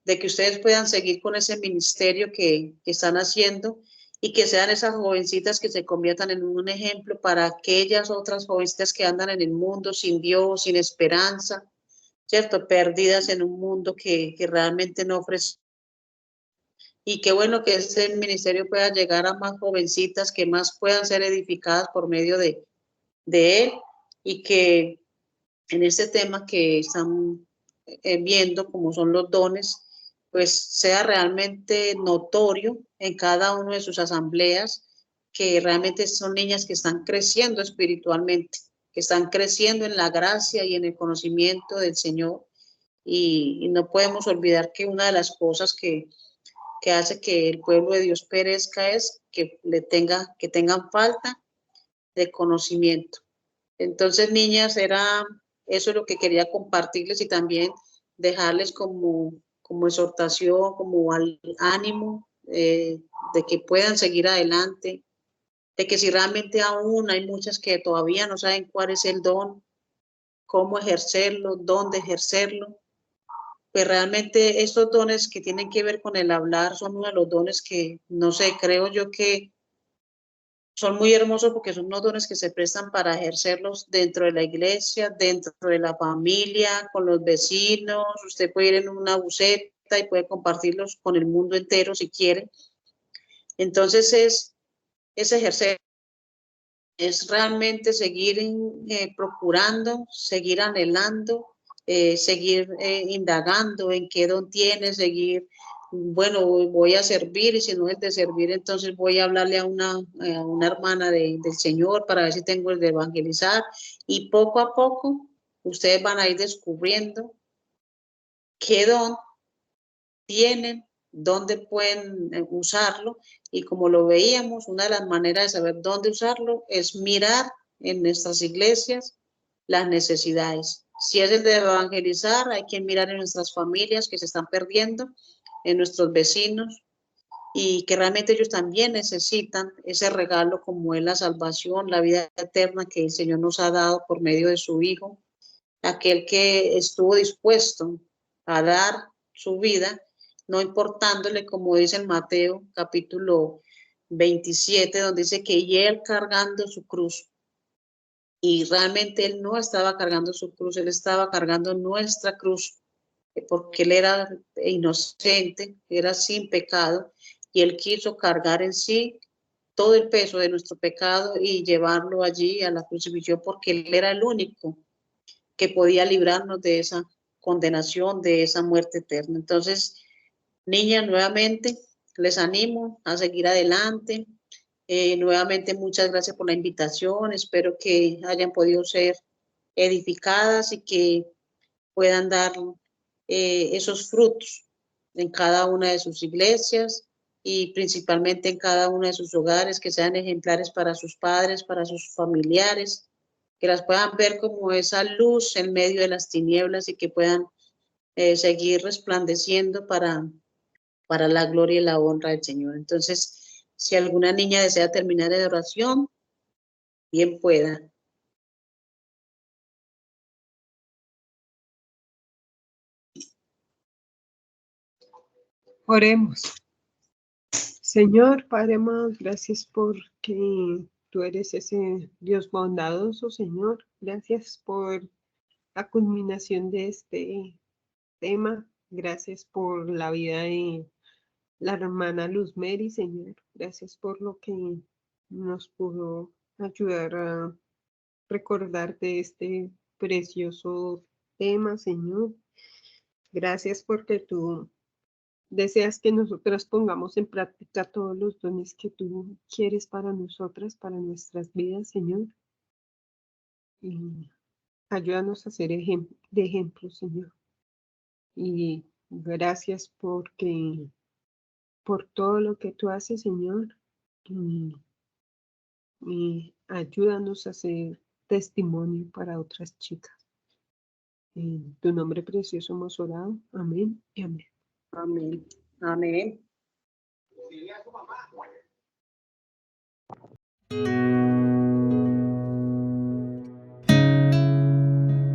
de que ustedes puedan seguir con ese ministerio que están haciendo y que sean esas jovencitas que se conviertan en un ejemplo para aquellas otras jovencitas que andan en el mundo sin Dios, sin esperanza, ¿cierto? Perdidas en un mundo que realmente no ofrece. Y qué bueno que ese ministerio pueda llegar a más jovencitas, que más puedan ser edificadas por medio de él y que en este tema que están viendo, como son los dones, pues sea realmente notorio en cada una de sus asambleas, que realmente son niñas que están creciendo espiritualmente, que están creciendo en la gracia y en el conocimiento del Señor. Y no podemos olvidar que una de las cosas que hace que el pueblo de Dios perezca es que tengan falta de conocimiento. Entonces, niñas, eso es lo que quería compartirles y también dejarles como exhortación, como ánimo de que puedan seguir adelante, de que si realmente aún hay muchas que todavía no saben cuál es el don, cómo ejercerlo, dónde ejercerlo, pues realmente estos dones que tienen que ver con el hablar son uno de los dones que, no sé, creo yo que son muy hermosos porque son unos dones que se prestan para ejercerlos dentro de la iglesia, dentro de la familia, con los vecinos. Usted puede ir en una buseta y puede compartirlos con el mundo entero si quiere. Entonces es ejercer, es realmente seguir procurando, seguir anhelando, seguir indagando en qué don tiene, seguir, bueno, voy a servir y si no es de servir, entonces voy a hablarle a una hermana del Señor para ver si tengo el de evangelizar y poco a poco ustedes van a ir descubriendo qué don tienen, dónde pueden usarlo y como lo veíamos, una de las maneras de saber dónde usarlo es mirar en nuestras iglesias las necesidades. Si es el de evangelizar, hay que mirar en nuestras familias que se están perdiendo, en nuestros vecinos y que realmente ellos también necesitan ese regalo como es la salvación, la vida eterna que el Señor nos ha dado por medio de su Hijo, aquel que estuvo dispuesto a dar su vida, no importándole, como dice en Mateo capítulo 27, donde dice que y él cargando su cruz, y realmente él no estaba cargando su cruz, él estaba cargando nuestra cruz, porque él era inocente, era sin pecado, y él quiso cargar en sí todo el peso de nuestro pecado y llevarlo allí a la crucifixión, porque él era el único que podía librarnos de esa condenación, de esa muerte eterna. Entonces, niñas, nuevamente les animo a seguir adelante. Nuevamente, muchas gracias por la invitación. Espero que hayan podido ser edificadas y que puedan dar esos frutos en cada una de sus iglesias y principalmente en cada uno de sus hogares, que sean ejemplares para sus padres, para sus familiares, que las puedan ver como esa luz en medio de las tinieblas y que puedan seguir resplandeciendo para la gloria y la honra del Señor. Entonces, si alguna niña desea terminar de oración, bien pueda. Oremos. Señor, Padre amado, gracias porque tú eres ese Dios bondadoso, Señor. Gracias por la culminación de este tema. Gracias por la vida de la hermana Luz Mary, Señor. Gracias por lo que nos pudo ayudar a recordar de este precioso tema, Señor. Gracias porque tú deseas que nosotras pongamos en práctica todos los dones que tú quieres para nosotras, para nuestras vidas, Señor. Y ayúdanos a ser de ejemplo, Señor. Y gracias por todo lo que tú haces, Señor. Y ayúdanos a ser testimonio para otras chicas. En tu nombre precioso hemos orado. Amén y amén. Amén. Amén.